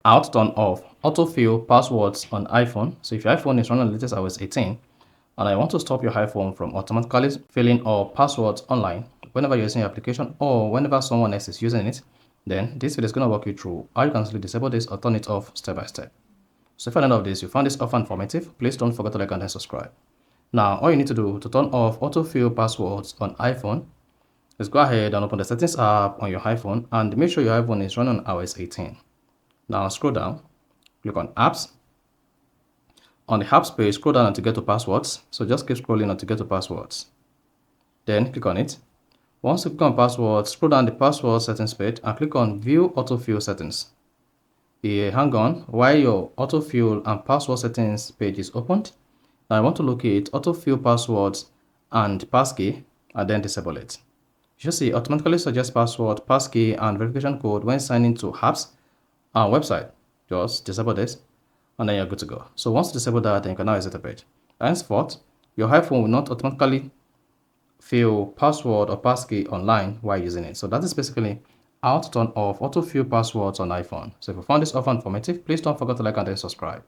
How to turn off autofill passwords on iPhone. So if your iPhone is running the latest iOS 18 and I want to stop your iPhone from automatically filling all passwords online whenever you're using your application or whenever someone else is using it, then this video is going to walk you through how you can simply disable this or turn it off step by step. So if at the end of this you found this offer informative, please don't forget to like and then subscribe. Now all you need to do to turn off autofill passwords on iPhone is go ahead and open the settings app on your iPhone and make sure your iPhone is running on iOS 18. Now scroll down, click on apps. On the apps page, scroll down until you get to passwords. So just keep scrolling until you get to passwords. Then click on it. Once you click on passwords, scroll down the password settings page and click on view autofill settings. Here, hang on while your autofill and password settings page is opened. Now I want to locate autofill passwords and passkey and then disable it. You should see automatically suggest password, passkey and verification code when signing to apps and website. Just disable this and then you're good to go. So once you disable that, then you can now exit the page. Henceforth, your iPhone will not automatically fill password or passkey online while using it. So that is basically how to turn off autofill passwords on iPhone. So if you found this offer informative, please don't forget to like and then subscribe.